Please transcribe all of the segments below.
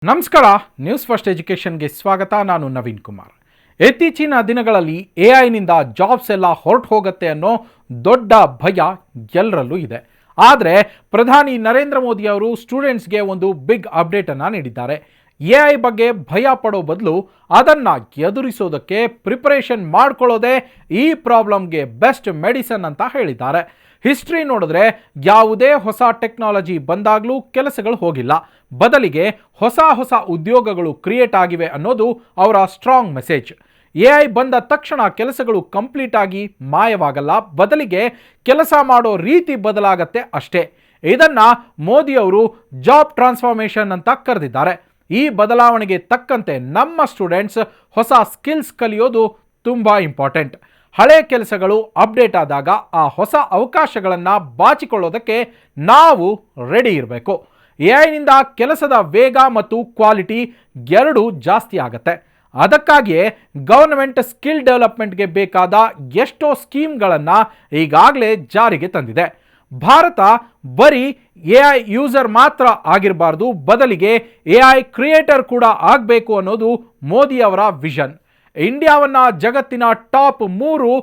ನಮಸ್ಕಾರ, news first ಎಜುಕೇಷನ್ಗೆ ಸ್ವಾಗತ. ನಾನು ನವೀನ್ ಕುಮಾರ್. ಇತ್ತೀಚಿನ ದಿನಗಳಲ್ಲಿ ಎಐನಿಂದ ಜಾಬ್ಸ್ ಎಲ್ಲ ಹೊರಟು ಹೋಗುತ್ತೆ ಅನ್ನೋ ದೊಡ್ಡ ಭಯ ಎಲ್ಲರಲ್ಲೂ ಇದೆ. ಆದರೆ ಪ್ರಧಾನಿ ನರೇಂದ್ರ ಮೋದಿ ಅವರು ಸ್ಟೂಡೆಂಟ್ಸ್ಗೆ ಒಂದು ಬಿಗ್ ಅಪ್ಡೇಟನ್ನು ನೀಡಿದ್ದಾರೆ. ಎಐ ಬಗ್ಗೆ ಭಯ ಪಡೋ ಬದಲು ಅದನ್ನು ಎದುರಿಸೋದಕ್ಕೆ ಪ್ರಿಪರೇಷನ್ ಮಾಡ್ಕೊಳ್ಳೋದೇ ಈ ಪ್ರಾಬ್ಲಮ್ಗೆ ಬೆಸ್ಟ್ ಮೆಡಿಸನ್ ಅಂತ ಹೇಳಿದ್ದಾರೆ. ಹಿಸ್ಟ್ರಿ ನೋಡಿದ್ರೆ ಯಾವುದೇ ಹೊಸ ಟೆಕ್ನಾಲಜಿ ಬಂದಾಗಲೂ ಕೆಲಸಗಳು ಹೋಗಿಲ್ಲ, ಬದಲಿಗೆ ಹೊಸ ಉದ್ಯೋಗಗಳು ಕ್ರಿಯೇಟ್ ಆಗಿವೆ ಅನ್ನೋದು ಅವರ ಸ್ಟ್ರಾಂಗ್ ಮೆಸೇಜ್. ಎಐ ಬಂದ ತಕ್ಷಣ ಕೆಲಸಗಳು ಕಂಪ್ಲೀಟ್ ಆಗಿ ಮಾಯವಾಗಲ್ಲ, ಬದಲಿಗೆ ಕೆಲಸ ಮಾಡೋ ರೀತಿ ಬದಲಾಗತ್ತೆ ಅಷ್ಟೇ. ಇದನ್ನ ಮೋದಿ ಅವರು ಜಾಬ್ ಟ್ರಾನ್ಸ್ಫಾರ್ಮೇಷನ್ ಅಂತ ಕರೆದಿದ್ದಾರೆ. ಈ ಬದಲಾವಣೆಗೆ ತಕ್ಕಂತೆ ನಮ್ಮ ಸ್ಟೂಡೆಂಟ್ಸ್ ಹೊಸ ಸ್ಕಿಲ್ಸ್ ಕಲಿಯೋದು ತುಂಬ ಇಂಪಾರ್ಟೆಂಟ್. ಹಳೆ ಕೆಲಸಗಳು ಅಪ್ಡೇಟ್ ಆದಾಗ ಆ ಹೊಸ ಅವಕಾಶಗಳನ್ನು ಬಾಚಿಕೊಳ್ಳೋದಕ್ಕೆ ನಾವು ರೆಡಿ ಇರಬೇಕು. ಎಐನಿಂದ ಕೆಲಸದ ವೇಗ ಮತ್ತು ಕ್ವಾಲಿಟಿ ಎರಡೂ ಜಾಸ್ತಿ ಆಗುತ್ತೆ. ಅದಕ್ಕಾಗಿಯೇ ಗವರ್ನಮೆಂಟ್ ಸ್ಕಿಲ್ ಡೆವಲಪ್ಮೆಂಟ್ಗೆ ಬೇಕಾದ ಎಷ್ಟೋ ಸ್ಕೀಮ್ಗಳನ್ನು ಈಗಾಗಲೇ ಜಾರಿಗೆ ತಂದಿದೆ. ಭಾರತ ಬರೀ ಎಐ ಯೂಸರ್ ಮಾತ್ರ ಆಗಿರಬಾರ್ದು, ಬದಲಿಗೆ ಎಐ ಕ್ರಿಯೇಟರ್ ಕೂಡ ಆಗಬೇಕು ಅನ್ನೋದು ಮೋದಿ ಅವರ ವಿಷನ್. ಇಂಡಿಯಾವನ್ನ ಜಗತ್ತಿನ ಟಾಪ್ 3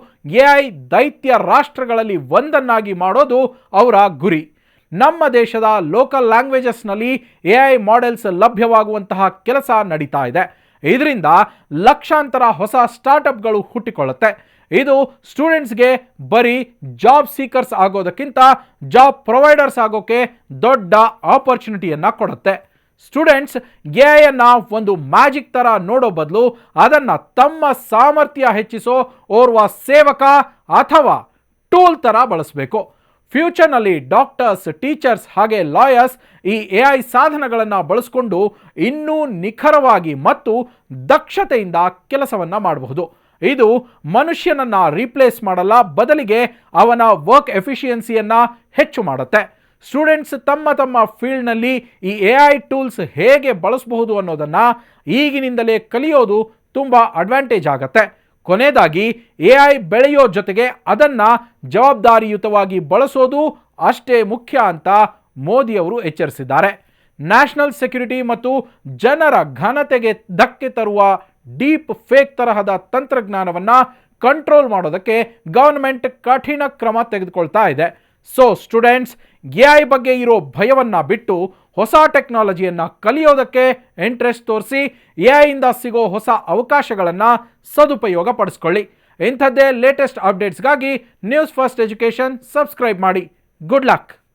ಎಐ ದೈತ್ಯ ರಾಷ್ಟ್ರಗಳಲ್ಲಿ ಒಂದನ್ನಾಗಿ ಮಾಡೋದು ಅವರ ಗುರಿ. ನಮ್ಮ ದೇಶದ ಲೋಕಲ್ ಲ್ಯಾಂಗ್ವೇಜಸ್ನಲ್ಲಿ ಎಐ ಮಾಡೆಲ್ಸ್ ಲಭ್ಯವಾಗುವಂತಹ ಕೆಲಸ ನಡೀತಾ ಇದೆ. ಇದರಿಂದ ಲಕ್ಷಾಂತರ ಹೊಸ ಸ್ಟಾರ್ಟಪ್ಗಳು ಹುಟ್ಟಿಕೊಳ್ಳುತ್ತೆ. ಇದು ಸ್ಟೂಡೆಂಟ್ಸ್ಗೆ ಬರೀ ಜಾಬ್ ಸೀಕರ್ಸ್ ಆಗೋದಕ್ಕಿಂತ ಜಾಬ್ ಪ್ರೊವೈಡರ್ಸ್ ಆಗೋಕ್ಕೆ ದೊಡ್ಡ ಆಪರ್ಚುನಿಟಿಯನ್ನು ಕೊಡುತ್ತೆ. ಸ್ಟೂಡೆಂಟ್ಸ್ ಎಐಯನ್ನು ಒಂದು ಮ್ಯಾಜಿಕ್ ಥರ ನೋಡೋ ಬದಲು ಅದನ್ನು ತಮ್ಮ ಸಾಮರ್ಥ್ಯ ಹೆಚ್ಚಿಸೋ ಓರ್ವ ಸೇವಕ ಅಥವಾ ಟೂಲ್ ಥರ ಬಳಸಬೇಕು. ಫ್ಯೂಚರ್ನಲ್ಲಿ ಡಾಕ್ಟರ್ಸ್, ಟೀಚರ್ಸ್ ಹಾಗೆ ಲಾಯರ್ಸ್ ಈ ಎಐ ಸಾಧನಗಳನ್ನು ಬಳಸಿಕೊಂಡು ಇನ್ನೂ ನಿಖರವಾಗಿ ಮತ್ತು ದಕ್ಷತೆಯಿಂದ ಕೆಲಸವನ್ನು ಮಾಡಬಹುದು. ಇದು ಮನುಷ್ಯನನ್ನು ರೀಪ್ಲೇಸ್ ಮಾಡಲ್ಲ, ಬದಲಿಗೆ ಅವನ ವರ್ಕ್ ಎಫಿಷಿಯನ್ಸಿಯನ್ನು ಹೆಚ್ಚು ಮಾಡುತ್ತೆ. ಸ್ಟೂಡೆಂಟ್ಸ್ ತಮ್ಮ ಫೀಲ್ಡ್ನಲ್ಲಿ ಈ ಎಐ ಟೂಲ್ಸ್ ಹೇಗೆ ಬಳಸಬಹುದು ಅನ್ನೋದನ್ನು ಈಗಿನಿಂದಲೇ ಕಲಿಯೋದು ತುಂಬ ಅಡ್ವಾಂಟೇಜ್ ಆಗುತ್ತೆ. ಕೊನೆಯದಾಗಿ ಎಐ ಬೆಳೆಯೋ ಜೊತೆಗೆ ಅದನ್ನು ಜವಾಬ್ದಾರಿಯುತವಾಗಿ ಬಳಸೋದು ಅಷ್ಟೇ ಮುಖ್ಯ ಅಂತ ಮೋದಿ ಅವರು ಎಚ್ಚರಿಸಿದ್ದಾರೆ. ನ್ಯಾಷನಲ್ ಸೆಕ್ಯುರಿಟಿ ಮತ್ತು ಜನರ ಘನತೆಗೆ ಧಕ್ಕೆ ತರುವ ಡೀಪ್ ಫೇಕ್ ತರಹದ ತಂತ್ರಜ್ಞಾನವನ್ನು ಕಂಟ್ರೋಲ್ ಮಾಡೋದಕ್ಕೆ ಗವರ್ನಮೆಂಟ್ ಕಠಿಣ ಕ್ರಮ ತೆಗೆದುಕೊಳ್ತಾ ಇದೆ. ಸೊ ಸ್ಟೂಡೆಂಟ್ಸ್, ಎಐ ಬಗ್ಗೆ ಇರೋ ಭಯವನ್ನು ಬಿಟ್ಟು ಹೊಸ ಟೆಕ್ನಾಲಜಿಯನ್ನು ಕಲಿಯೋದಕ್ಕೆ ಇಂಟ್ರೆಸ್ಟ್ ತೋರಿಸಿ ಎಐಯಿಂದ ಸಿಗೋ ಹೊಸ ಅವಕಾಶಗಳನ್ನು ಸದುಪಯೋಗ ಪಡಿಸ್ಕೊಳ್ಳಿ. ಇಂಥದ್ದೇ ಲೇಟೆಸ್ಟ್ ಅಪ್ಡೇಟ್ಸ್ಗಾಗಿ ನ್ಯೂಸ್ ಫಸ್ಟ್ ಎಜುಕೇಷನ್ ಸಬ್ಸ್ಕ್ರೈಬ್ ಮಾಡಿ. Good luck.